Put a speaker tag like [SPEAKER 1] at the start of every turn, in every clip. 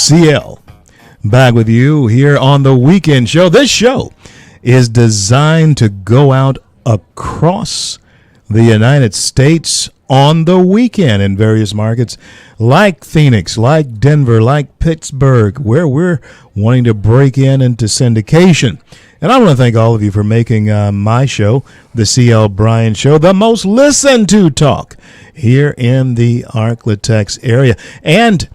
[SPEAKER 1] CL, back with you here on the weekend show. This show is designed to go out across the United States on the weekend in various markets like Phoenix, like Denver, like Pittsburgh, where we're wanting to break into syndication. And I want to thank all of you for making my show, the CL Bryant Show, the most listened to talk here in the Arklatex area. And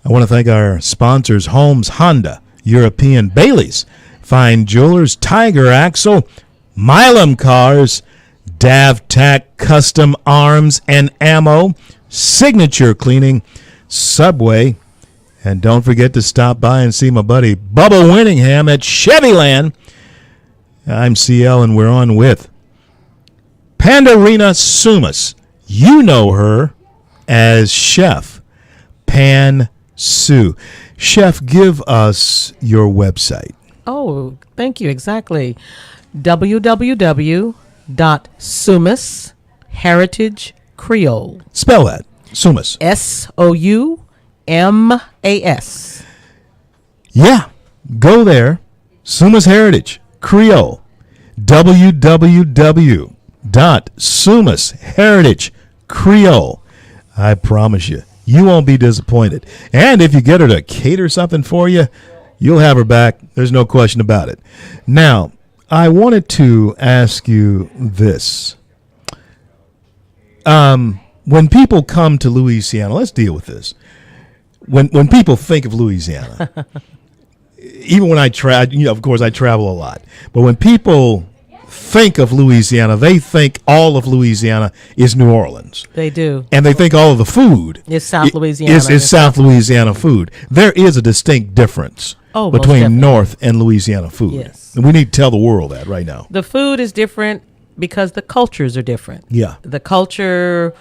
[SPEAKER 1] I want to thank our sponsors, Holmes, Honda, European, Bailey's, Fine Jewelers, Tiger Axle, Milam Cars, DavTac Custom Arms and Ammo, Signature Cleaning, Subway, and don't forget to stop by and see my buddy Bubba Winningham at Chevyland. I'm CL, and we're on with Pandarina Sumas. You know her as Chef Pan Sue. Chef, give us your website.
[SPEAKER 2] Oh, thank you. Exactly. www.sumas Heritage Creole.
[SPEAKER 1] Spell that. Sumas.
[SPEAKER 2] Soumas.
[SPEAKER 1] Yeah. Go there. Sumas Heritage Creole. www.sumas Heritage Creole. I promise you, you won't be disappointed. And if you get her to cater something for you, you'll have her back. There's no question about it. Now, I wanted to ask you this. When people come to Louisiana, let's deal with this. When people think of Louisiana, even when I travel, of course I travel a lot, but when people think of Louisiana, they think all of Louisiana is New Orleans.
[SPEAKER 2] They do.
[SPEAKER 1] And they think all of the food
[SPEAKER 2] is South Louisiana.
[SPEAKER 1] Is South Louisiana food. There is a distinct difference between North and Louisiana food.
[SPEAKER 2] Yes.
[SPEAKER 1] And we need to tell the world that right now.
[SPEAKER 2] The food is different because the cultures are different.
[SPEAKER 1] Yeah.
[SPEAKER 2] The culture,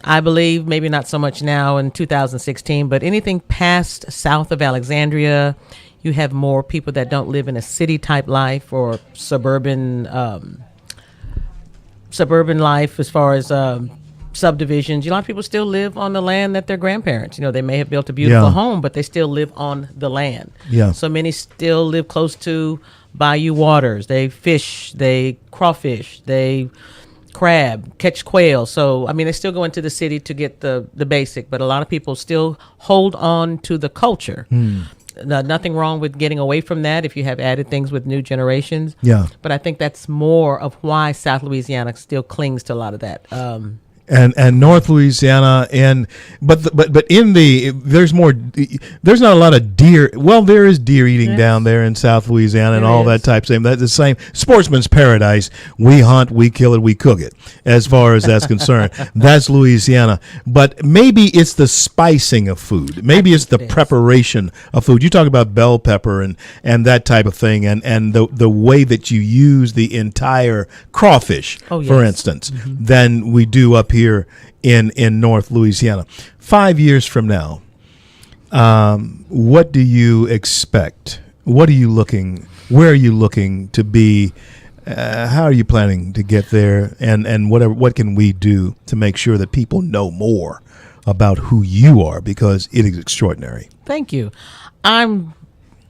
[SPEAKER 2] I believe, maybe not so much now in 2016, but anything past south of Alexandria, you have more people that don't live in a city type life or suburban life as far as subdivisions. A lot of people still live on the land that their grandparents, they may have built a beautiful home, but they still live on the land.
[SPEAKER 1] Yeah.
[SPEAKER 2] So many still live close to bayou waters. They fish, they crawfish, they crab, catch quail. So, they still go into the city to get the basic, but a lot of people still hold on to the culture. Nothing wrong with getting away from that if you have added things with new generations.
[SPEAKER 1] Yeah.
[SPEAKER 2] But I think that's more of why South Louisiana still clings to a lot of that.
[SPEAKER 1] And North Louisiana but in there's not a lot of deer. Well, there is deer eating down there in South Louisiana and all that type of thing. That's the same sportsman's paradise. We hunt, we kill it, we cook it. As far as that's concerned, that's Louisiana. But maybe it's the spicing of food. Maybe it's the preparation of food. You talk about bell pepper and that type of thing, and the way that you use the entire crawfish, for instance, than we do up here in North Louisiana. 5 years from now, what do you expect? Where are you looking to be? How are you planning to get there? And what can we do to make sure that people know more about who you are, because it is extraordinary.
[SPEAKER 2] Thank you. I'm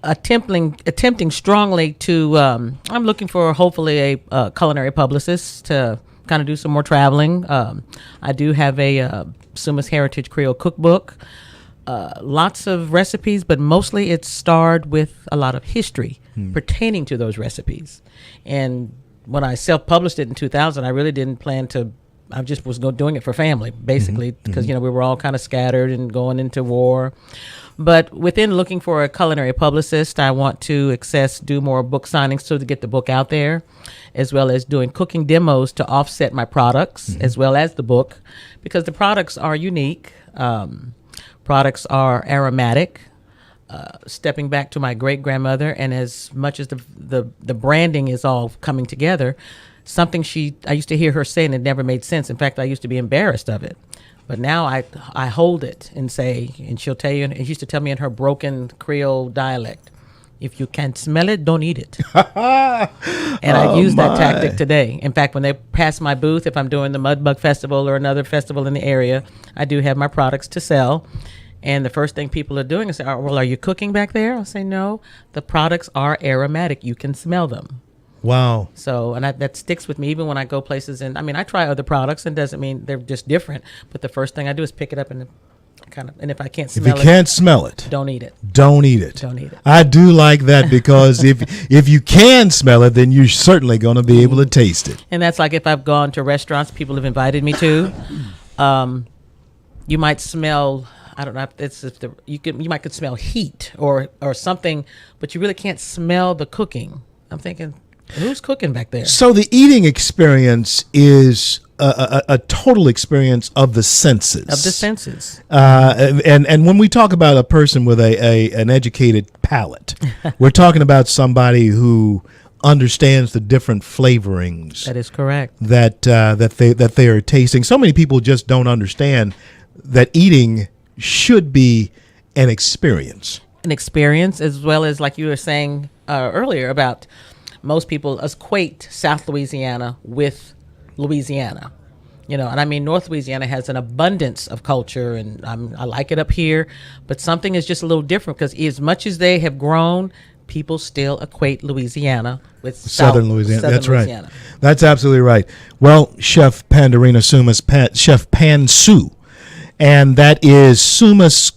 [SPEAKER 2] attempting strongly to, I'm looking for hopefully a culinary publicist to kind of do some more traveling. I do have a Sumas Heritage Creole cookbook. Lots of recipes, but mostly it's starred with a lot of history pertaining to those recipes. And when I self-published it in 2000, I really didn't plan to. I just was doing it for family, basically, because we were all kind of scattered and going into war. But within looking for a culinary publicist, I want to do more book signings to get the book out there, as well as doing cooking demos to offset my products, as well as the book, because the products are unique. Products are aromatic. Stepping back to my great-grandmother, and as much as the branding is all coming together, something I used to hear her say and it never made sense. In fact, I used to be embarrassed of it. But now I hold it and say, and she'll tell you, and she used to tell me in her broken Creole dialect, if you can't smell it, don't eat it. And I use that tactic today. In fact, when they pass my booth, if I'm doing the Mud Bug Festival or another festival in the area, I do have my products to sell. And the first thing people are doing is say, "Oh, well, are you cooking back there?" I'll say, no, the products are aromatic. You can smell them.
[SPEAKER 1] Wow.
[SPEAKER 2] So, and that sticks with me even when I go places. And I mean, I try other products, and doesn't mean they're just different. But the first thing I do is pick it up and and if I can't
[SPEAKER 1] If
[SPEAKER 2] smell
[SPEAKER 1] you can't smell it,
[SPEAKER 2] don't eat it.
[SPEAKER 1] don't eat it.
[SPEAKER 2] Don't eat it.
[SPEAKER 1] I do like that because if you can smell it, then you're certainly going to be able to taste it.
[SPEAKER 2] And that's like if I've gone to restaurants people have invited me to, you might smell. I don't know. You might could smell heat or something, but you really can't smell the cooking. I'm thinking, who's cooking back there?
[SPEAKER 1] So the eating experience is a total experience of the senses.
[SPEAKER 2] Of the senses.
[SPEAKER 1] And when we talk about a person with an educated palate, we're talking about somebody who understands the different flavorings.
[SPEAKER 2] That is correct.
[SPEAKER 1] That they are tasting. So many people just don't understand that eating should be an experience.
[SPEAKER 2] An experience, as well as like you were saying earlier about most people equate South Louisiana with Louisiana. And I mean, North Louisiana has an abundance of culture, and I like it up here, but something is just a little different because as much as they have grown, people still equate Louisiana with
[SPEAKER 1] Southern Louisiana. That's
[SPEAKER 2] Louisiana.
[SPEAKER 1] Right. That's absolutely right. Well, Chef Pandorina Chef Pan Sue, and that is Suma's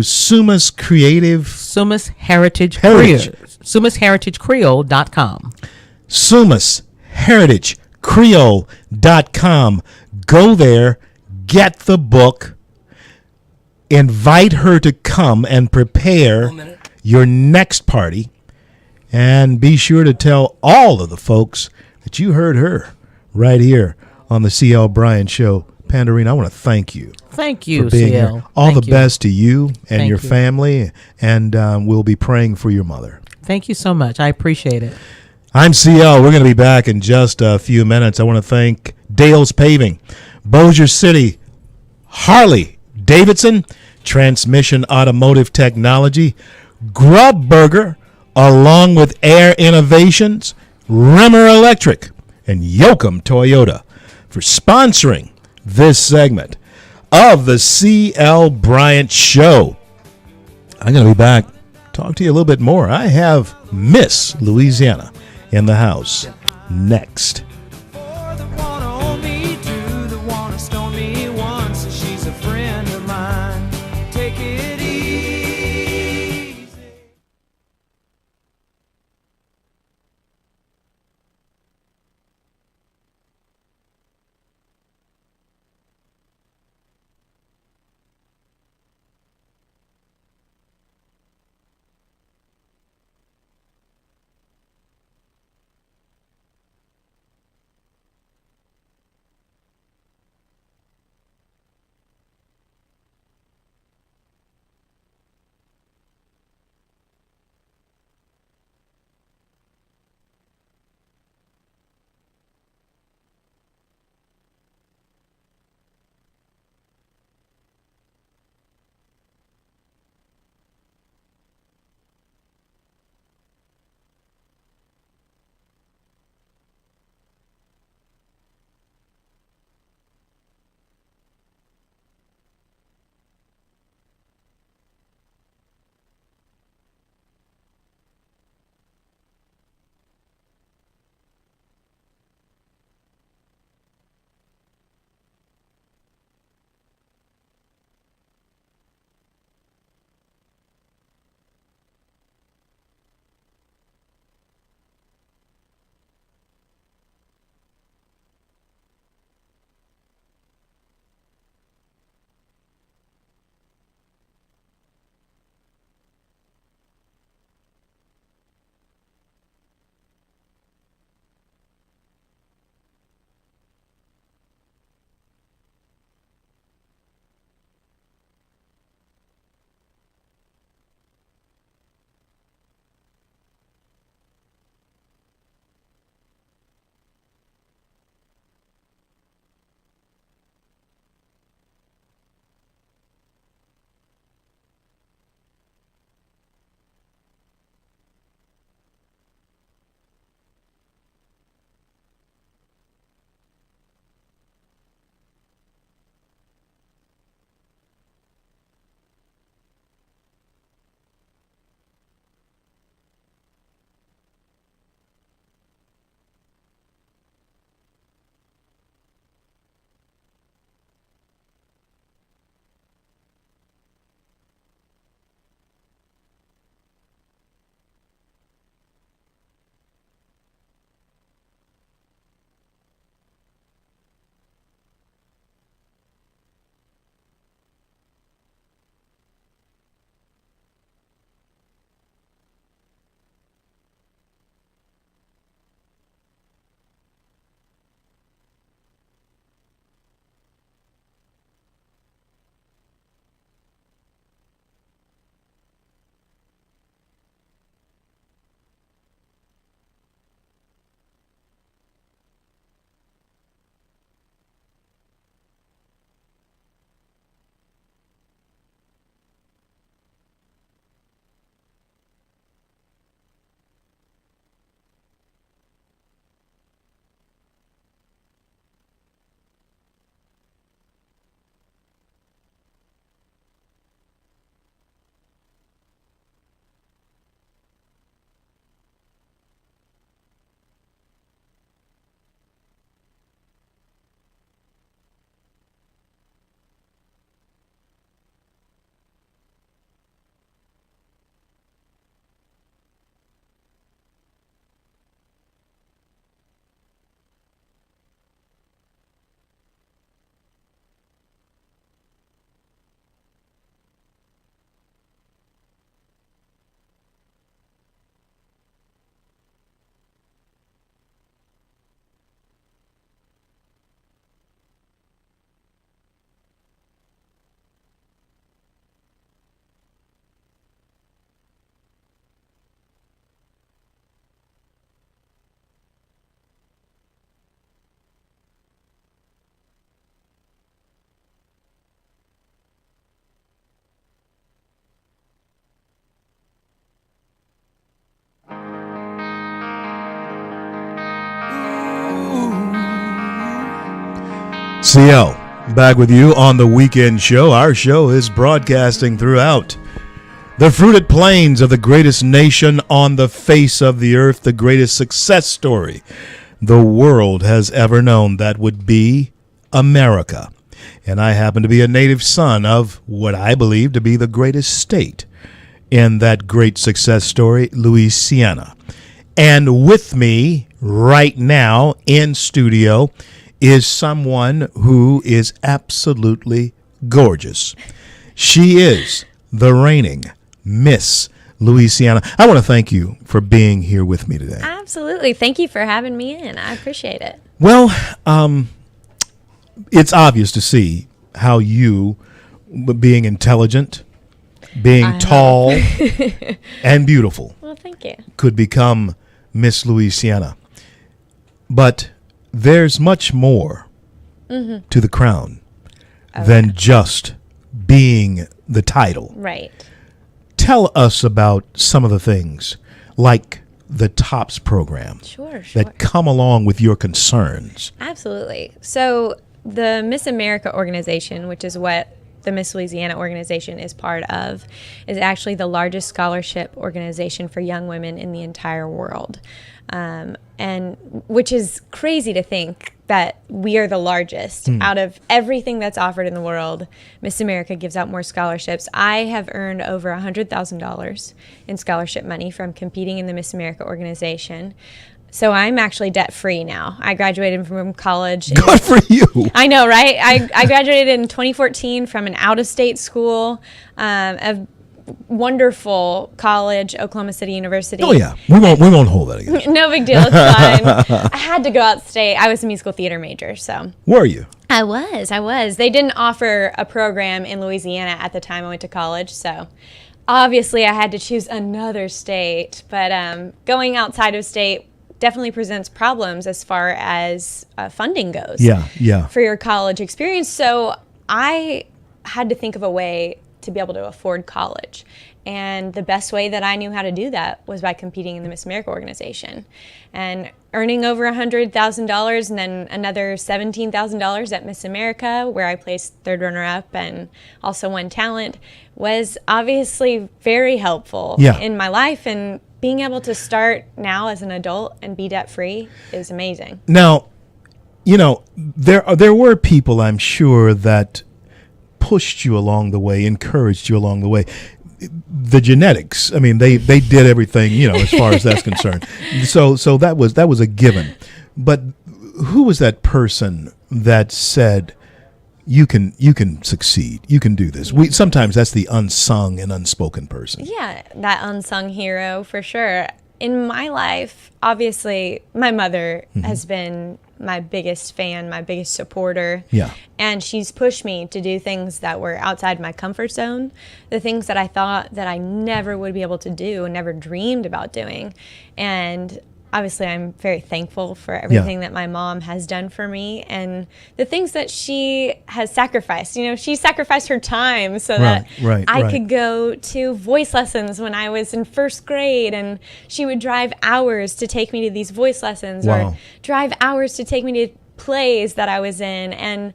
[SPEAKER 1] Suma's Creative
[SPEAKER 2] Suma's Heritage
[SPEAKER 1] Heritage.
[SPEAKER 2] Creole. SumasHeritageCreole.com.
[SPEAKER 1] Suma's Heritage Creole.com. Go there, get the book, invite her to come and prepare your next party, and be sure to tell all of the folks that you heard her right here on the C.L. Bryant Show. Pandorina, I want to thank you.
[SPEAKER 2] Thank you,
[SPEAKER 1] for being
[SPEAKER 2] CL.
[SPEAKER 1] here. All
[SPEAKER 2] Thank
[SPEAKER 1] the
[SPEAKER 2] you.
[SPEAKER 1] best to you and
[SPEAKER 2] Thank
[SPEAKER 1] your
[SPEAKER 2] you.
[SPEAKER 1] family, and we'll be praying for your mother.
[SPEAKER 2] Thank you so much. I appreciate it.
[SPEAKER 1] I'm CL. We're going to be back in just a few minutes. I want to thank Dale's Paving, Bossier City, Harley Davidson, Transmission Automotive Technology, Grub Burger, along with Air Innovations, Rimmer Electric, and Yoakum Toyota for sponsoring this segment of the C.L. Bryant Show. I'm going to be back, talk to you a little bit more. I have Miss Louisiana in the house next.
[SPEAKER 3] For the one on me, to the one who stoned me once, she's a friend of mine. Take it easy.
[SPEAKER 1] CL, back with you on the weekend show. Our show is broadcasting throughout the fruited plains of the greatest nation on the face of the earth, the greatest success story the world has ever known. That would be America. And I happen to be a native son of what I believe to be the greatest state in that great success story, Louisiana. And with me right now in studio is someone who is absolutely gorgeous. She is the reigning Miss Louisiana. I want to thank you for being here with me today.
[SPEAKER 4] Absolutely. Thank you for having me in. I appreciate it.
[SPEAKER 1] Well, it's obvious to see how you, being intelligent, being tall, and beautiful,
[SPEAKER 4] Well, thank you.
[SPEAKER 1] could become Miss Louisiana. But there's much more to the crown than just being the title.
[SPEAKER 4] Right.
[SPEAKER 1] Tell us about some of the things like the TOPS program
[SPEAKER 4] Sure.
[SPEAKER 1] that come along with your concerns.
[SPEAKER 4] Absolutely. So the Miss America organization, which is what the Miss Louisiana organization is part of, is actually the largest scholarship organization for young women in the entire world. And which is crazy to think that we are the largest out of everything that's offered in the world. Miss America gives out more scholarships. I have earned over $100,000 in scholarship money from competing in the Miss America organization. So I'm actually debt free now. I graduated from college.
[SPEAKER 1] Good for you.
[SPEAKER 4] I know, right? I graduated in 2014 from an out-of-state school, a wonderful college, Oklahoma City University.
[SPEAKER 1] Oh yeah, we won't hold that against you.
[SPEAKER 4] No big deal. It's fine. I had to go out state. I was a musical theater major, so.
[SPEAKER 1] Were you?
[SPEAKER 4] I was. They didn't offer a program in Louisiana at the time I went to college, so obviously I had to choose another state. But going outside of state definitely presents problems as far as funding goes.
[SPEAKER 1] Yeah.
[SPEAKER 4] For your college experience. So I had to think of a way to be able to afford college. And the best way that I knew how to do that was by competing in the Miss America organization. And earning over $100,000 and then another $17,000 at Miss America, where I placed third runner-up and also won talent, was obviously very helpful in my life. And being able to start now as an adult and be debt-free is amazing.
[SPEAKER 1] Now, you know, there were people, I'm sure, that pushed you along the way, encouraged you along the way. The genetics, I mean, they did everything, you know, as far as that's concerned. So that was a given. But who was that person that said, you can succeed, you can do this? Sometimes that's the unsung and unspoken person.
[SPEAKER 4] Yeah, that unsung hero for sure. In my life, obviously, my mother has been my biggest fan, my biggest supporter.
[SPEAKER 1] Yeah.
[SPEAKER 4] And she's pushed me to do things that were outside my comfort zone, the things that I thought that I never would be able to do and never dreamed about doing. And obviously, I'm very thankful for everything that my mom has done for me and the things that she has sacrificed. You know, she sacrificed her time so that I could go to voice lessons when I was in first grade, and she would drive hours to take me to these voice lessons or drive hours to take me to plays that I was in. And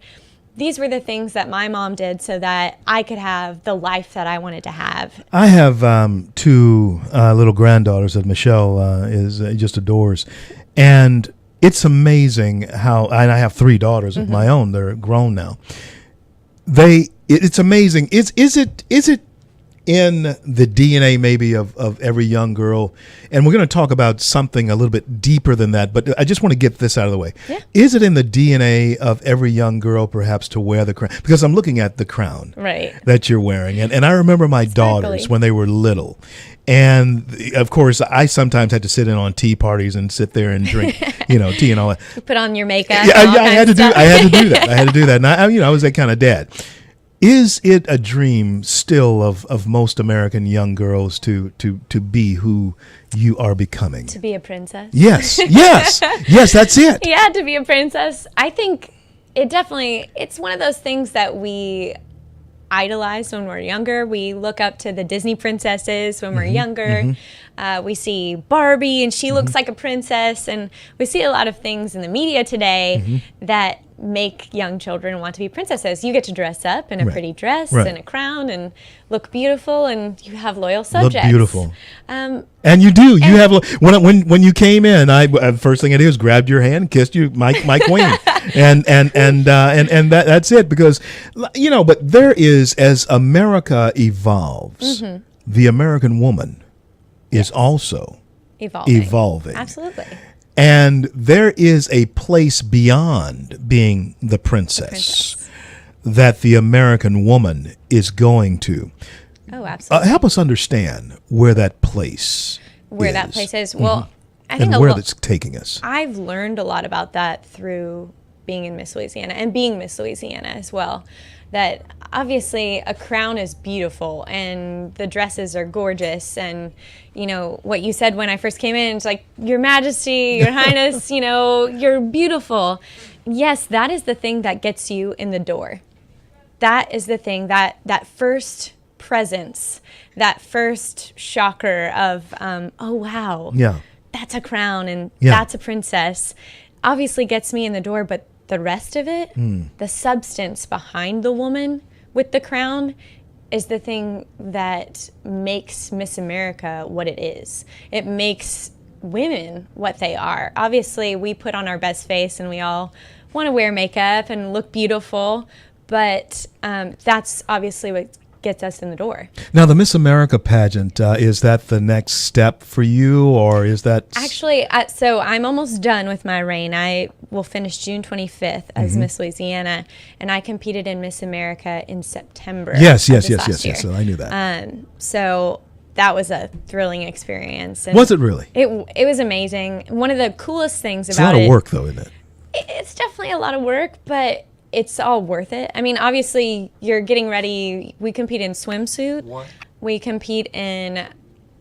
[SPEAKER 4] these were the things that my mom did so that I could have the life that I wanted to have.
[SPEAKER 1] I have two little granddaughters that Michelle is just adores, and it's amazing how. And I have three daughters of my own; they're grown now. It's amazing. Is it in the DNA maybe of every young girl? And we're going to talk about something a little bit deeper than that, but I just want to get this out of the way. Yeah. Is it in the DNA of every young girl perhaps to wear the crown? Because I'm looking at the crown that you're wearing. And I remember my daughters when they were little. And of course, I sometimes had to sit in on tea parties and sit there and drink, tea and all that.
[SPEAKER 4] You put on your makeup.
[SPEAKER 1] Yeah, I had to do that. And I was that kind of dad. Is it a dream still of most American young girls to be who you are becoming?
[SPEAKER 4] To be a princess?
[SPEAKER 1] Yes, that's it.
[SPEAKER 4] Yeah, to be a princess. I think it's one of those things that we idolized when we're younger. We look up to the Disney princesses when we're younger. We see Barbie and she looks like a princess. And we see a lot of things in the media today that make young children want to be princesses. You get to dress up in a pretty dress and a crown and look beautiful, and you have loyal subjects.
[SPEAKER 1] Look beautiful. And you do. You have when you came in, I first thing I did was grabbed your hand, kissed you, my queen, and that's it. Because but there is, as America evolves, the American woman is also evolving.
[SPEAKER 4] Absolutely.
[SPEAKER 1] And there is a place beyond being the princess that the American woman is going to.
[SPEAKER 4] Oh, absolutely.
[SPEAKER 1] Help us understand where that place is.
[SPEAKER 4] Well, I think
[SPEAKER 1] where that's taking us.
[SPEAKER 4] I've learned a lot about that through being in Miss Louisiana and being Miss Louisiana as well. That obviously a crown is beautiful and the dresses are gorgeous, and what you said when I first came in, it's like, Your Majesty, Your Highness, you're beautiful. Yes, that is the thing that gets you in the door. That is the thing, that first presence, that first shocker of, oh wow, that's a crown and that's a princess, obviously gets me in the door. But the rest of it, the substance behind the woman with the crown, is the thing that makes Miss America what it is. It makes women what they are. Obviously, we put on our best face and we all want to wear makeup and look beautiful, but that's obviously what gets us in the door.
[SPEAKER 1] Now, the Miss America pageant, is that the next step for you, or is that...
[SPEAKER 4] Actually, so I'm almost done with my reign. I will finish June 25th as Miss Louisiana, and I competed in Miss America in September.
[SPEAKER 1] Yes.
[SPEAKER 4] So
[SPEAKER 1] I knew that.
[SPEAKER 4] So that was a thrilling experience. And
[SPEAKER 1] was it really?
[SPEAKER 4] It was amazing. One of the coolest things
[SPEAKER 1] It's
[SPEAKER 4] about
[SPEAKER 1] a lot of work, though, isn't it?
[SPEAKER 4] It's definitely a lot of work, but it's all worth it. I mean, obviously, you're getting ready. We compete in swimsuit. We compete in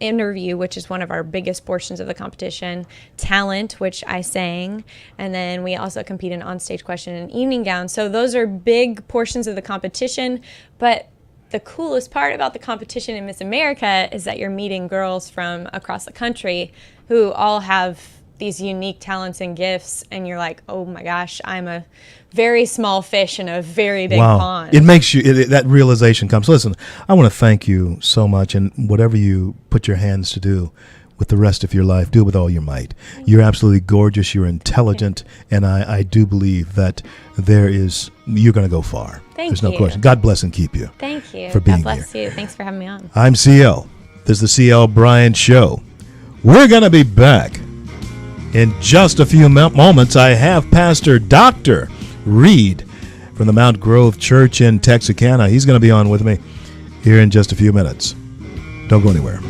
[SPEAKER 4] interview, which is one of our biggest portions of the competition. Talent, which I sang. And then we also compete in onstage question and evening gown. So those are big portions of the competition. But the coolest part about the competition in Miss America is that you're meeting girls from across the country who all have these unique talents and gifts, and you're like, oh my gosh, I'm a very small fish in a very big pond.
[SPEAKER 1] It makes you, that realization comes. Listen, I want to thank you so much, and whatever you put your hands to do with the rest of your life, do it with all your might. You're absolutely gorgeous, you're intelligent, and I do believe that you're going to go far. There's no question. God bless and keep you.
[SPEAKER 4] Thank you.
[SPEAKER 1] For being
[SPEAKER 4] God bless
[SPEAKER 1] here.
[SPEAKER 4] you. Thanks for having me on.
[SPEAKER 1] I'm CL. This is the CL Bryant Show. We're going to be back in just a few moments. I have Pastor Dr. Reed from the Mount Grove Church in Texarkana. He's going to be on with me here in just a few minutes. Don't go anywhere.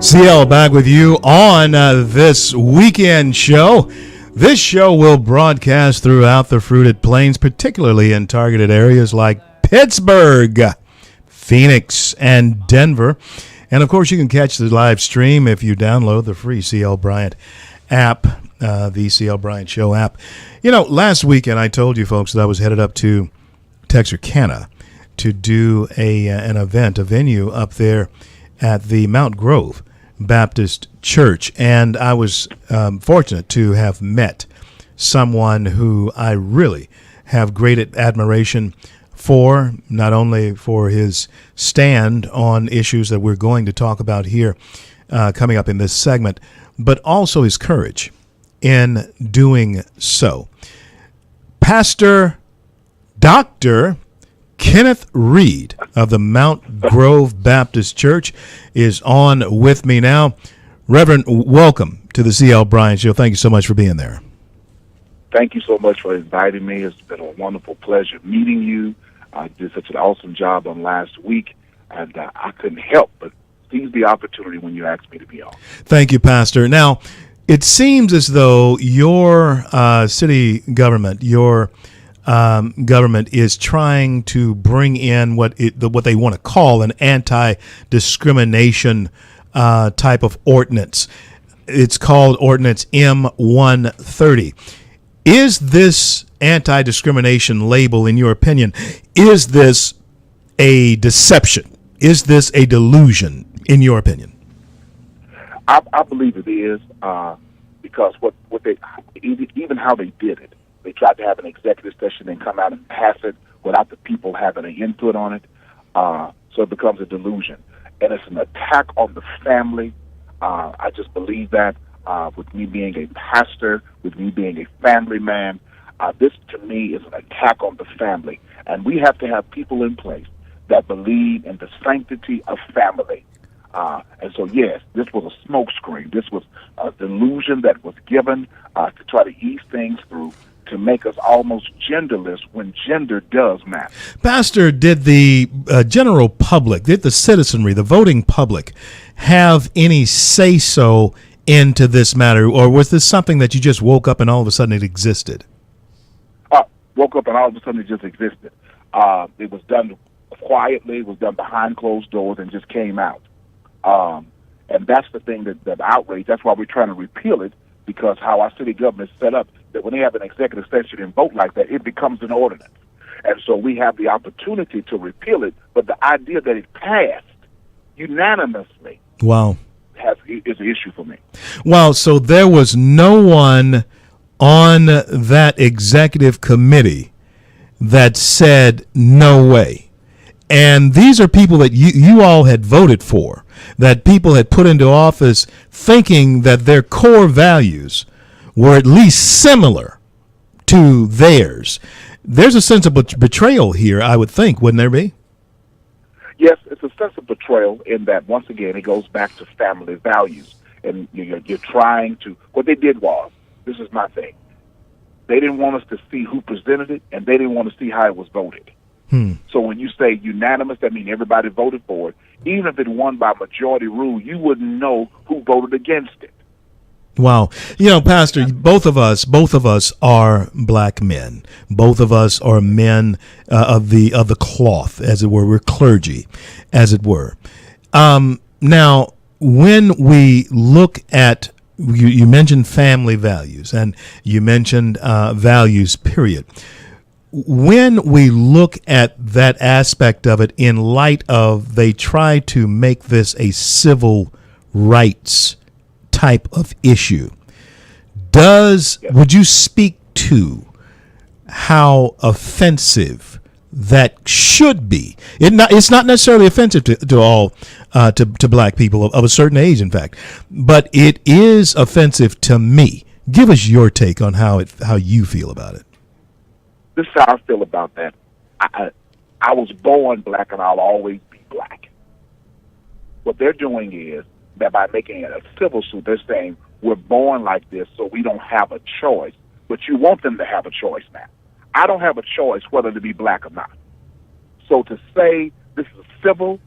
[SPEAKER 1] CL back with you on this weekend show. This show will broadcast throughout the Fruited Plains, particularly in targeted areas like Pittsburgh, Phoenix, and Denver. And, of course, you can catch the live stream if you download the free CL Bryant app, the CL Bryant Show app. You know, last weekend I told you folks that I was headed up to Texarkana to do an event, a venue up there at the Mount Grove Baptist Church, and I was fortunate to have met someone who I really have great admiration for, not only for his stand on issues that we're going to talk about here coming up in this segment, but also his courage in doing so. Pastor Dr. Kenneth Reed of the Mount Grove Baptist Church is on with me now. Reverend, welcome to the CL Bryant Show. Thank you so much for being there.
[SPEAKER 5] Thank you so much for inviting me. It's been a wonderful pleasure meeting you. I did such an awesome job on last week, and I couldn't help but seize the opportunity when you asked me to be on.
[SPEAKER 1] Thank you, Pastor. Now, it seems as though your city government, your government is trying to bring in what they want to call an anti-discrimination type of ordinance. It's called Ordinance M130. Is this anti-discrimination label, in your opinion, is this a deception? Is this a delusion, in your opinion?
[SPEAKER 5] I believe it is because what they even how they did it. They tried to have an executive session and come out and pass it without the people having an input on it. So it becomes a delusion. And it's an attack on the family. I just believe that with me being a pastor, with me being a family man, this to me is an attack on the family. And we have to have people in place that believe in the sanctity of family. And so, yes, this was a smokescreen. This was a delusion that was given to try to ease things through, to make us almost genderless when gender does matter.
[SPEAKER 1] Pastor, did the general public, did the citizenry, the voting public, have any say-so into this matter, or was this something that you just woke up and all of a sudden it existed?
[SPEAKER 5] Woke up and all of a sudden it just existed. It was done quietly, it was done behind closed doors, and just came out. And that's the thing that outrage. That's why we're trying to repeal it, because how our city government is set up, that when they have an executive session and vote like that, it becomes an ordinance. And so we have the opportunity to repeal it, but the idea that it passed unanimously
[SPEAKER 1] Wow.
[SPEAKER 5] is an issue for me.
[SPEAKER 1] Wow, so there was no one on that executive committee that said no way. And these are people that you all had voted for, that people had put into office thinking that their core values were at least similar to theirs. There's a sense of betrayal here, I would think, wouldn't there be?
[SPEAKER 5] Yes, it's a sense of betrayal in that, once again, it goes back to family values. And you're trying to, what they did was, this is my thing, they didn't want us to see who presented it, and they didn't want to see how it was voted. So when you say unanimous, that means everybody voted for it. Even if it won by majority rule, you wouldn't know who voted against it.
[SPEAKER 1] Wow. You know, Pastor, both of us are black men. Both of us are men of the cloth, as it were. We're clergy, as it were. Now, when we look at, you mentioned family values, and you mentioned values, period. When we look at that aspect of it in light of they try to make this a civil rights type of issue, would you speak to how offensive that should be? It's not necessarily offensive to all to black people of a certain age, in fact, but it is offensive to me. Give us your take on how you feel about it.
[SPEAKER 5] This is how I feel about that. I was born black, and I'll always be black. What they're doing is that by making it a civil suit, they're saying we're born like this, so we don't have a choice. But you want them to have a choice now. I don't have a choice whether to be black or not. So to say this is civil,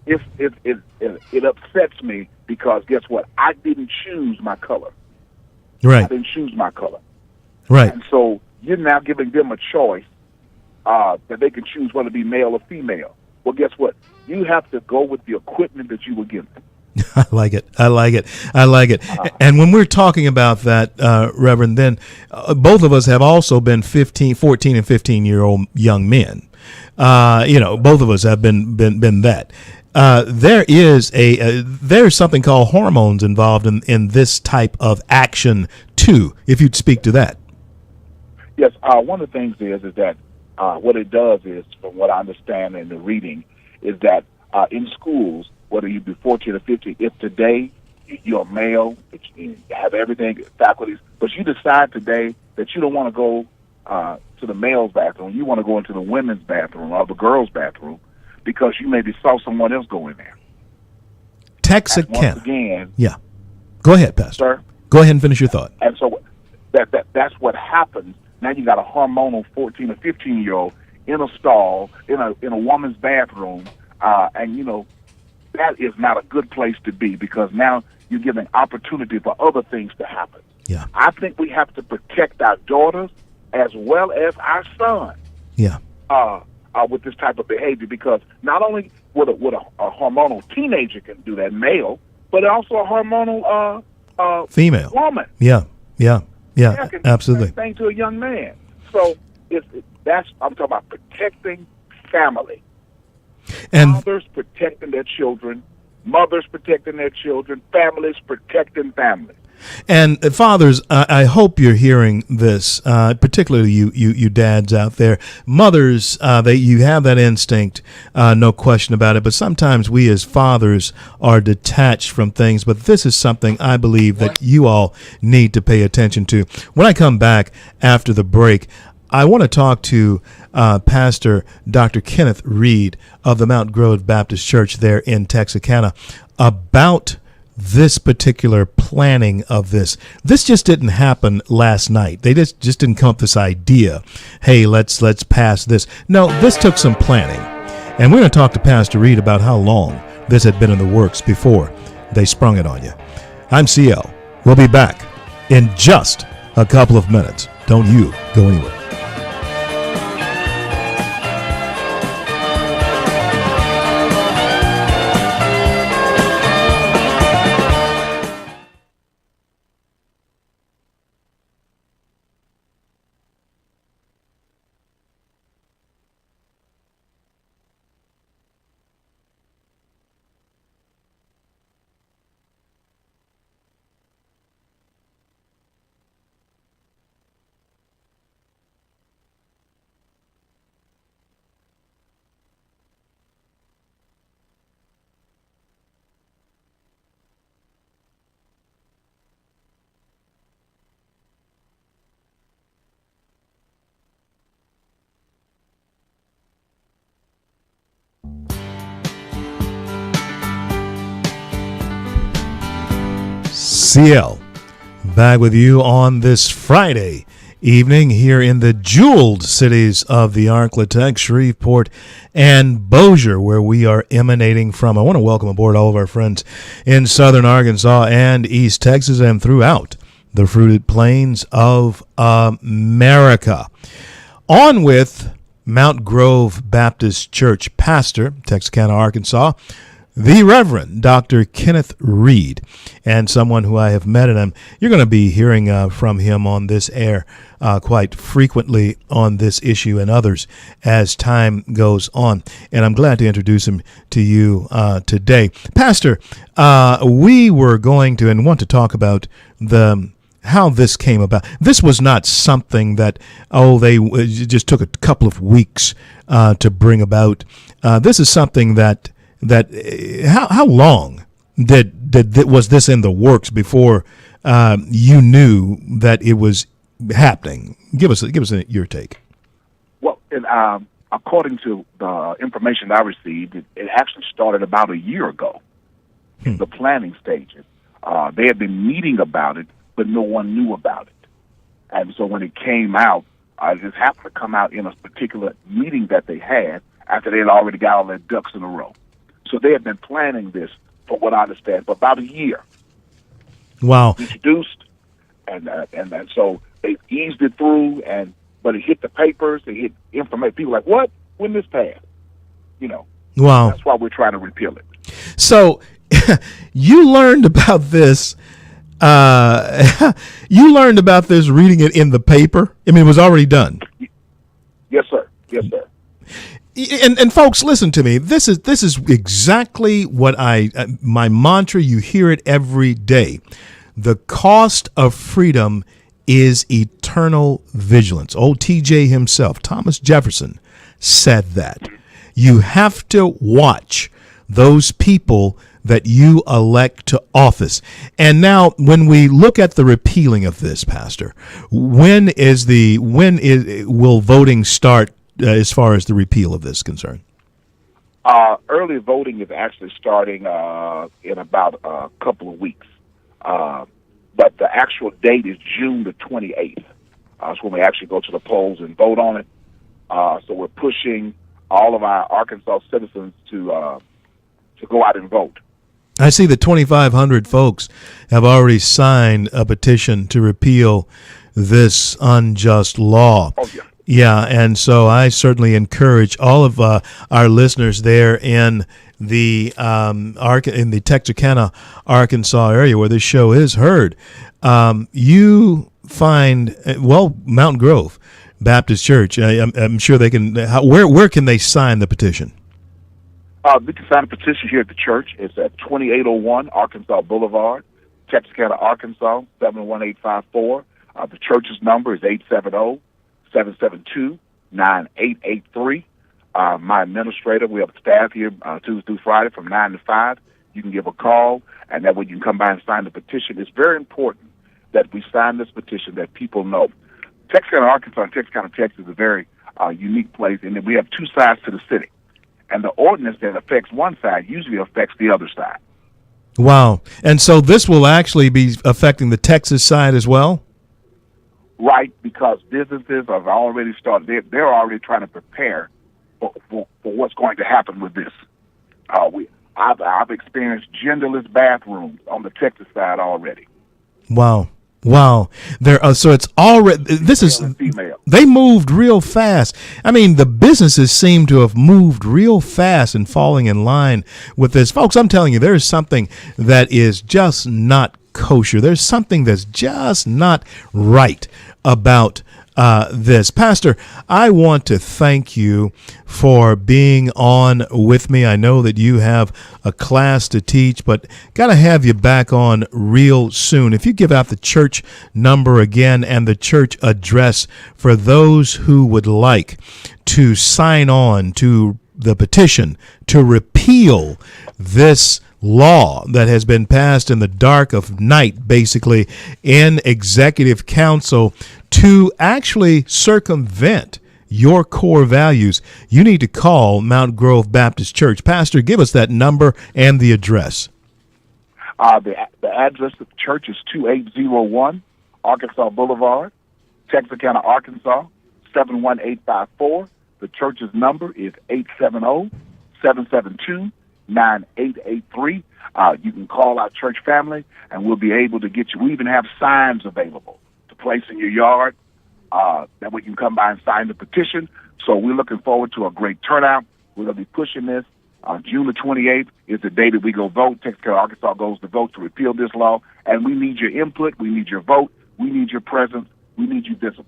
[SPEAKER 5] it upsets me because guess what? I didn't choose my color. I
[SPEAKER 1] Right.
[SPEAKER 5] didn't choose my color.
[SPEAKER 1] Right.
[SPEAKER 5] And so you're now giving them a choice that they can choose whether to be male or female. Well, guess what? You have to go with the equipment that you were given.
[SPEAKER 1] I like it. I like it. I like it. And when we're talking about that, Reverend, then both of us have also been 14 and 15-year-old young men. Both of us have been that. There's something called hormones involved in this type of action too. If you'd speak to that.
[SPEAKER 5] Yes, one of the things is that what it does is, from what I understand in the reading, is that in schools, whether you be 14 or 15, if today you're male, you have everything, faculties, but you decide today that you don't want to go to the male's bathroom, you want to go into the women's bathroom or the girls' bathroom because you maybe saw someone else go in there.
[SPEAKER 1] Texarkana.
[SPEAKER 5] Once again,
[SPEAKER 1] Yeah. Go ahead, Pastor.
[SPEAKER 5] sir.
[SPEAKER 1] Go ahead and finish your thought.
[SPEAKER 5] And so that's what happens. Now you got a hormonal 14 or 15-year-old in a stall, in a woman's bathroom, and that is not a good place to be, because now you're giving opportunity for other things to happen.
[SPEAKER 1] Yeah.
[SPEAKER 5] I think we have to protect our daughters as well as our sons
[SPEAKER 1] Yeah.
[SPEAKER 5] with this type of behavior, because not only would a hormonal teenager can do that, male, but also a hormonal
[SPEAKER 1] Female.
[SPEAKER 5] woman.
[SPEAKER 1] Yeah. Yeah. Yeah.
[SPEAKER 5] Can do the
[SPEAKER 1] Absolutely.
[SPEAKER 5] same thing to a young man. So I'm talking about protecting family.
[SPEAKER 1] And
[SPEAKER 5] Fathers protecting their children, mothers protecting their children, families protecting families.
[SPEAKER 1] And fathers, I hope you're hearing this, particularly you dads out there. Mothers, you have that instinct, no question about it. But sometimes we as fathers are detached from things. But this is something I believe that you all need to pay attention to. When I come back after the break, I want to talk to Pastor Dr. Kenneth Reed of the Mount Grove Baptist Church there in Texarkana about this particular planning of this. This just didn't happen last night. They just didn't come up with this idea, hey, let's pass this. No, this took some planning. And we're going to talk to Pastor Reed about how long this had been in the works before they sprung it on you. I'm CL. We'll be back in just a couple of minutes. Don't you go anywhere. CL, back with you on this Friday evening here in the jeweled cities of the Arklatex, Shreveport, and Bossier, where we are emanating from. I want to welcome aboard all of our friends in southern Arkansas and East Texas and throughout the fruited plains of America. On with Mount Grove Baptist Church pastor, Texarkana, Arkansas, the Reverend Dr. Kenneth Reed, and someone who I have met, and you're going to be hearing from him on this air quite frequently on this issue and others as time goes on. And I'm glad to introduce him to you today. Pastor, we were going to and want to talk about how this came about. This was not something that, they just took a couple of weeks to bring about. This is something that how long was this in the works before you knew that it was happening? Give us your take.
[SPEAKER 5] Well, according to the information I received, it actually started about a year ago in the planning stages. They had been meeting about it, but no one knew about it. And so when it came out, it just happened to come out in a particular meeting that they had after they had already got all their ducks in a row. So they had been planning this from what I understand, for about a year.
[SPEAKER 1] Wow.
[SPEAKER 5] Introduced, and so they eased it through, but it hit the papers, it hit information. People like, what? When this passed? You know.
[SPEAKER 1] Wow.
[SPEAKER 5] That's why we're trying to repeal it.
[SPEAKER 1] So you learned about this. You learned about this reading it in the paper. I mean, it was already done.
[SPEAKER 5] Yes, sir. Yes, sir.
[SPEAKER 1] And folks, listen to me. This is exactly what my mantra. You hear it every day. The cost of freedom is eternal vigilance. Old TJ himself, Thomas Jefferson, said that. You have to watch those people that you elect to office. And now, when we look at the repealing of this, Pastor, when will voting start as far as the repeal of this is concerned?
[SPEAKER 5] Early voting is actually starting in about a couple of weeks. But the actual date is June the 28th. That's when we actually go to the polls and vote on it. So we're pushing all of our Arkansas citizens to go out and vote.
[SPEAKER 1] I see that 2,500 folks have already signed a petition to repeal this unjust law.
[SPEAKER 5] Oh, yeah.
[SPEAKER 1] Yeah, and so I certainly encourage all of our listeners there in the Texarkana, Arkansas area where this show is heard. You find Mountain Grove Baptist Church. I'm sure they can. Where can they sign the petition?
[SPEAKER 5] We can sign a petition here at the church. It's at 2801 Arkansas Boulevard, Texarkana, Arkansas 71854. The church's number is 870-772-9883. My administrator, we have staff here Tuesday through Friday from 9 to 5. You can give a call, and that way you can come by and sign the petition. It's very important that we sign this petition, that people know. Texarkana, Arkansas, and Texarkana, Texas is a very unique place, and we have two sides to the city. And the ordinance that affects one side usually affects the other side.
[SPEAKER 1] Wow. And so this will actually be affecting the Texas side as well?
[SPEAKER 5] Right, because businesses have already started. They're already trying to prepare for what's going to happen with this. I've experienced genderless bathrooms on the Texas side already.
[SPEAKER 1] Wow. So it's already, they moved real fast. I mean, the businesses seem to have moved real fast and falling in line with this. Folks, I'm telling you, there's something that is just not kosher. There's something that's just not right about this. Pastor, I want to thank you for being on with me. I know that you have a class to teach, but got to have you back on real soon. If you give out the church number again and the church address for those who would like to sign on to the petition to repeal this law that has been passed in the dark of night, basically in executive council, to actually circumvent your core values, you need to call Mount Grove Baptist Church. Pastor, give us that number and the address.
[SPEAKER 5] The address of the church is 2801 Arkansas Boulevard, Texarkana, Arkansas 71854. The church's number is 870-772-9883. You can call our church family, and we'll be able to get you. We even have signs available to place in your yard. That way you can come by and sign the petition. So we're looking forward to a great turnout. We're going to be pushing this. June the 28th is the day that we go vote. Texarkana, Arkansas goes to vote to repeal this law. And we need your input. We need your vote. We need your presence. We need you visible.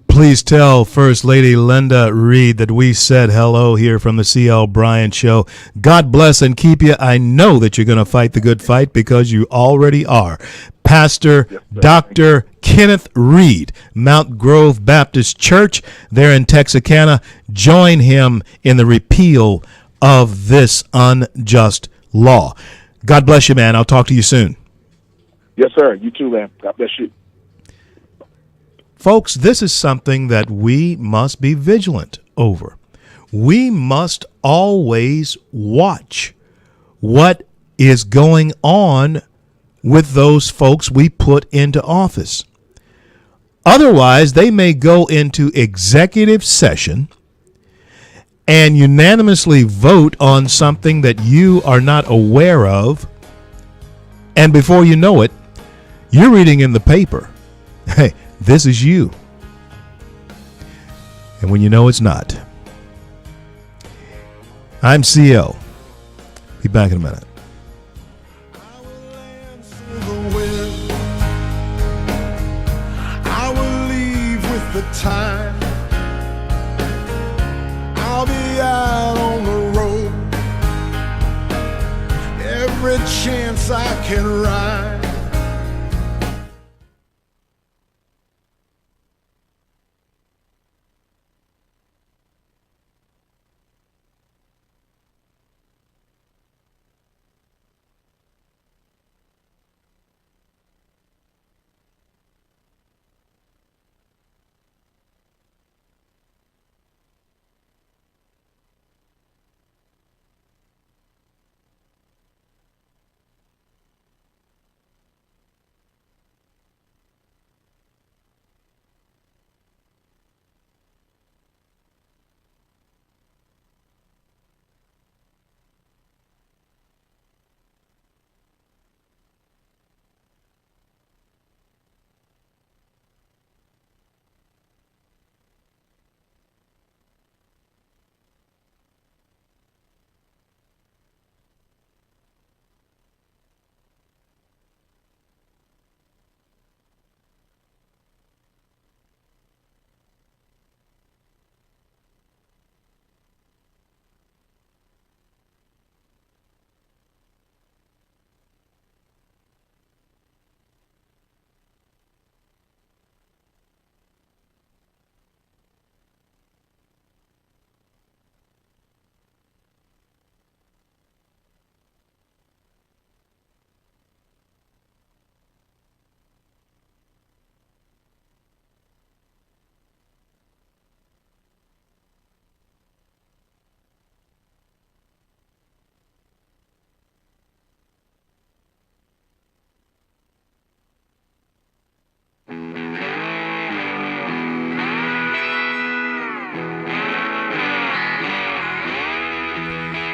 [SPEAKER 1] Please tell First Lady Linda Reed that we said hello here from the C.L. Bryant Show. God bless and keep you. I know that you're going to fight the good fight because you already are. Pastor Dr. Kenneth Reed, Mount Grove Baptist Church there in Texarkana. Join him in the repeal of this unjust law. God bless you, man. I'll talk to you soon.
[SPEAKER 5] Yes, sir. You too, man. God bless you.
[SPEAKER 1] Folks, this is something that we must be vigilant over. We must always watch what is going on with those folks we put into office. Otherwise, they may go into executive session and unanimously vote on something that you are not aware of, and before you know it, you're reading in the paper, hey, this is you. And when you know it's not. I'm CL. Be back in a minute.
[SPEAKER 6] I will answer the wind. I will leave with the time. I'll be out on the road every chance I can ride.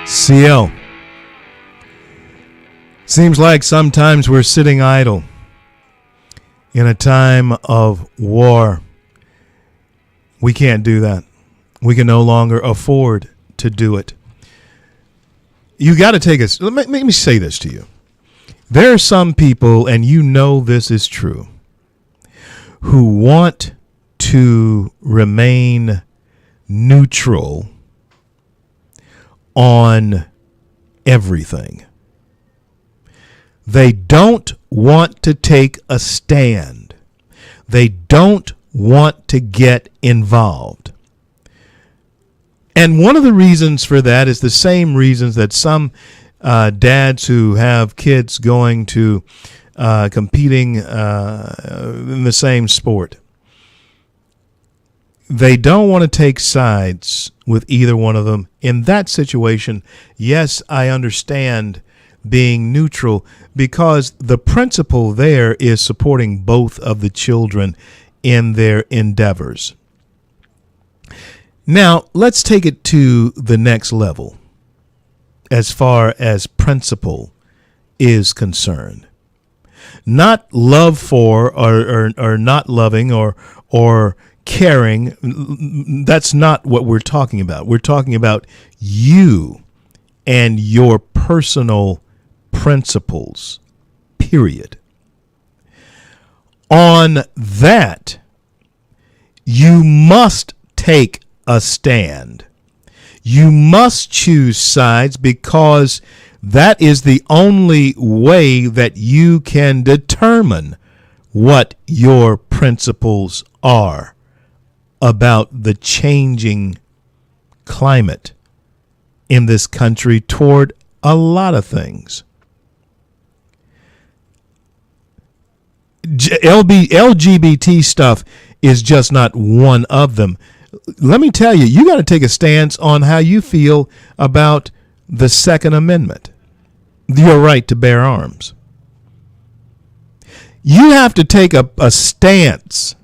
[SPEAKER 1] CL. Seems like sometimes we're sitting idle in a time of war. We can't do that. We can no longer afford to do it. You got to take us. Let me say this to you. There are some people, and you know this is true, who want to remain neutral on everything. They don't want to take a stand. They don't want to get involved. And one of the reasons for that is the same reasons that some dads who have kids going to competing in the same sport, they don't want to take sides with either one of them. In that situation, yes, I understand being neutral, because the principle there is supporting both of the children in their endeavors. Now, let's take it to the next level as far as principle is concerned. Not love for or not loving or caring. That's not what we're talking about. We're talking about you and your personal principles, period. On that, you must take a stand. You must choose sides, because that is the only way that you can determine what your principles are about the changing climate in this country toward a lot of things. LGBT stuff is just not one of them. Let me tell you, you got to take a stance on how you feel about the Second Amendment, your right to bear arms. You have to take a stance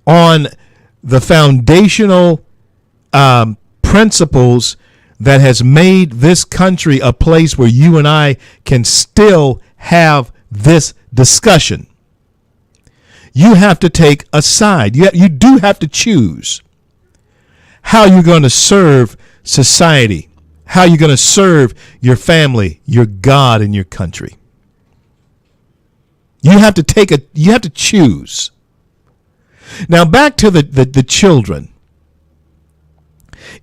[SPEAKER 1] on the foundational principles that has made this country a place where you and I can still have this discussion. You have to take a side. You do have to choose how you're going to serve society, how you're going to serve your family, your God, and your country. You have to choose. Now back to the children.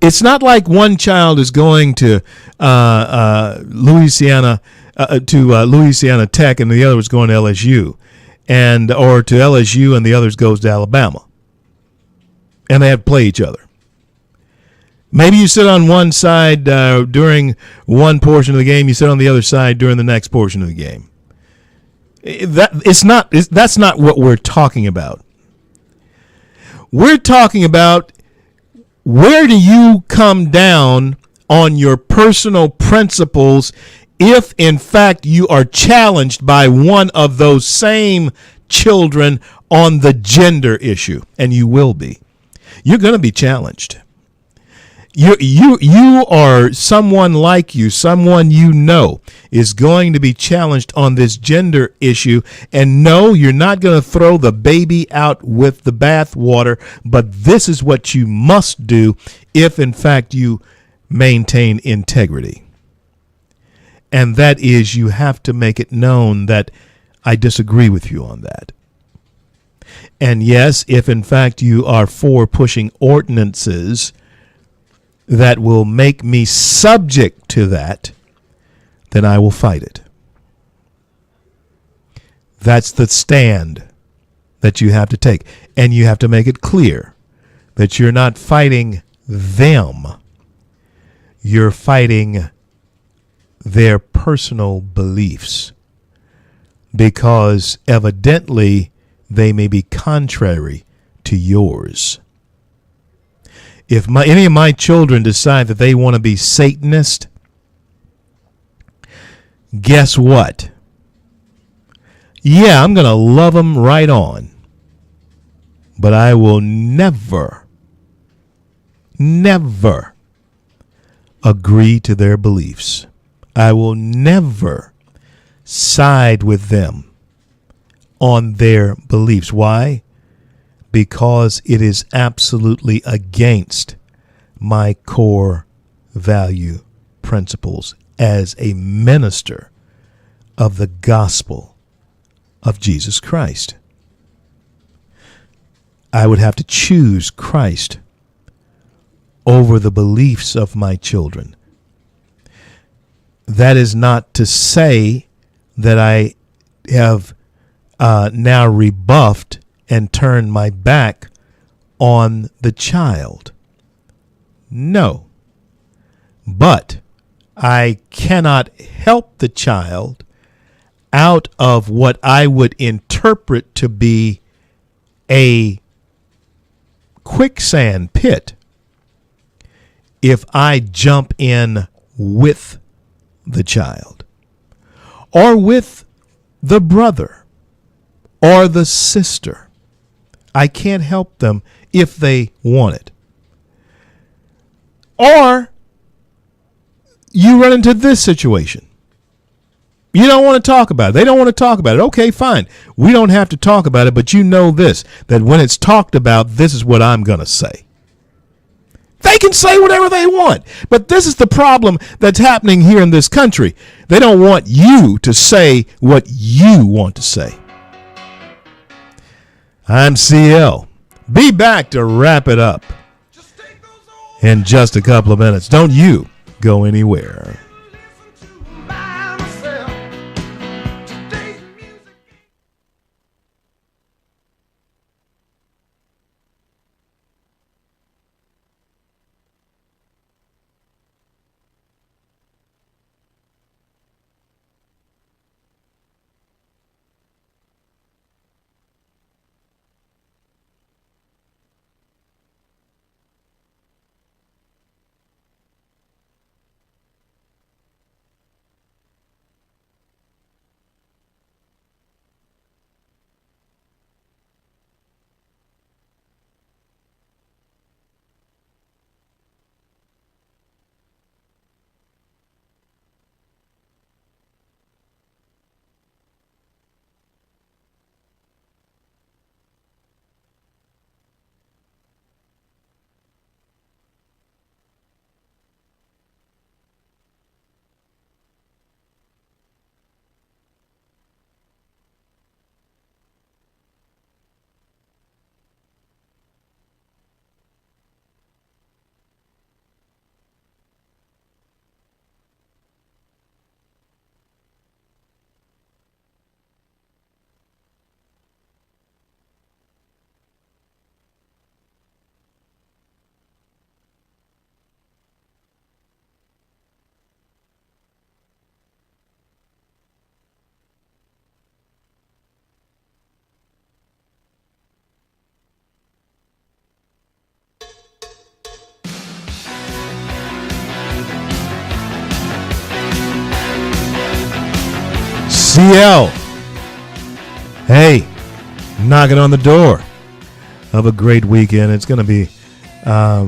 [SPEAKER 1] It's not like one child is going to Louisiana Louisiana Tech and the other is going to LSU, or to LSU and the others goes to Alabama, and they have to play each other. Maybe you sit on one side during one portion of the game, you sit on the other side during the next portion of the game. That's not what we're talking about. We're talking about, where do you come down on your personal principles if, in fact, you are challenged by one of those same children on the gender issue? And you will be. You're going to be challenged. You are someone like you, someone you know is going to be challenged on this gender issue. And no, you're not going to throw the baby out with the bathwater, but this is what you must do if, in fact, you maintain integrity. And that is, you have to make it known that I disagree with you on that. And yes, if, in fact, you are for pushing ordinances that will make me subject to that, then I will fight it. That's the stand that you have to take. And you have to make it clear that you're not fighting them. You're fighting their personal beliefs, because evidently they may be contrary to yours. If any of my children decide that they want to be Satanist, guess what? Yeah, I'm going to love them right on. But I will never agree to their beliefs. I will never side with them on their beliefs. Why? Because it is absolutely against my core value principles as a minister of the gospel of Jesus Christ. I would have to choose Christ over the beliefs of my children. That is not to say that I have now rebuffed and turn my back on the child. No. But I cannot help the child out of what I would interpret to be a quicksand pit if I jump in with the child, or with the brother or the sister. I can't help them if they want it. Or you run into this situation. You don't want to talk about it. They don't want to talk about it. Okay, fine. We don't have to talk about it, but you know this, that when it's talked about, this is what I'm going to say. They can say whatever they want, but this is the problem that's happening here in this country. They don't want you to say what you want to say. I'm CL. Be back to wrap it up in just a couple of minutes. Don't you go anywhere. CL. Hey, knocking on the door of a great weekend. It's going to be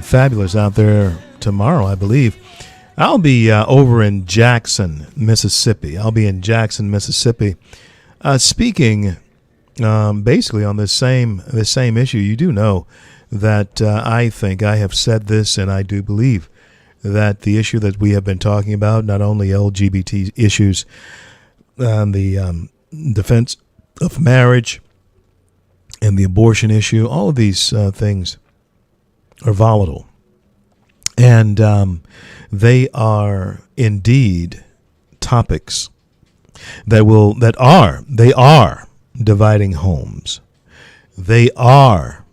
[SPEAKER 1] fabulous out there tomorrow, I believe. I'll be over in Jackson, Mississippi. Speaking basically on this same issue. You do know that I think I have said this, and I do believe that the issue that we have been talking about, not only LGBT issues, the defense of marriage and the abortion issue, all of these things are volatile. And they are indeed topics that are dividing homes. They are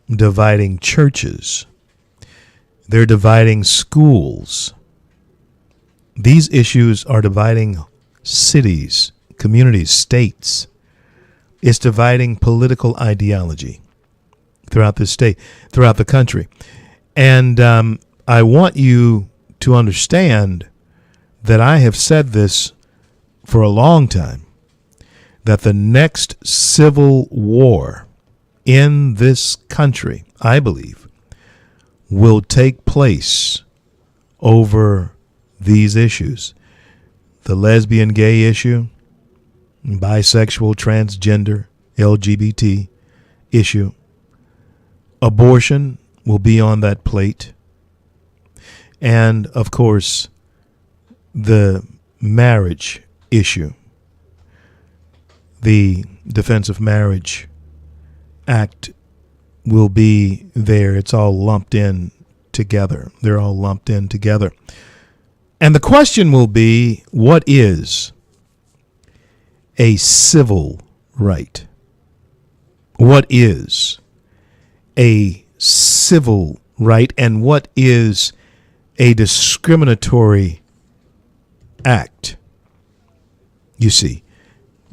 [SPEAKER 1] dividing churches. They're dividing schools. These issues are dividing cities, communities, states. It's dividing political ideology throughout the state, throughout the country. And I want you to understand that I have said this for a long time, that the next civil war in this country, I believe, will take place over these issues. The lesbian, gay issue, bisexual, transgender, LGBT issue. Abortion will be on that plate. And, of course, the marriage issue. The Defense of Marriage Act will be there. It's all lumped in together. They're all lumped in together. And the question will be, what is a civil right? What is a civil right, and what is a discriminatory act? You see,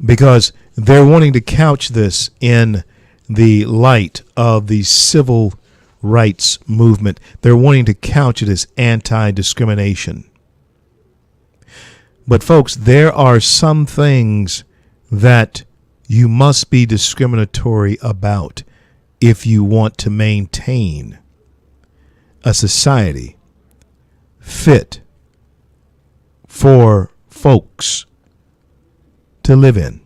[SPEAKER 1] because they're wanting to couch this in the light of the civil rights movement. They're wanting to couch it as anti-discrimination. But folks, there are some things that you must be discriminatory about if you want to maintain a society fit for folks to live in.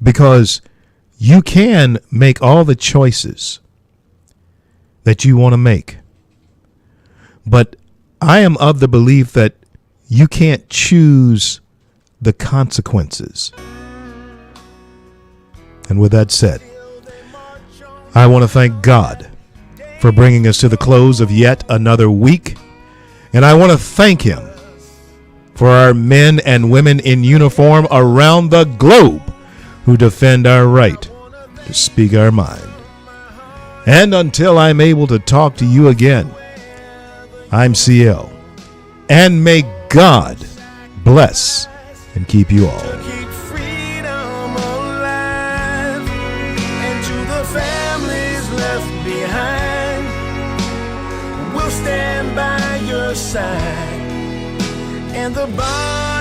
[SPEAKER 1] Because you can make all the choices that you want to make. But I am of the belief that you can't choose the consequences. And with that said, I want to thank God for bringing us to the close of yet another week. And I want to thank Him for our men and women in uniform around the globe who defend our right to speak our mind. And until I'm able to talk to you again, I'm CL. And may God bless and keep you all.
[SPEAKER 3] Keep freedom alive, and to the families left behind, we'll stand by your side, and the bond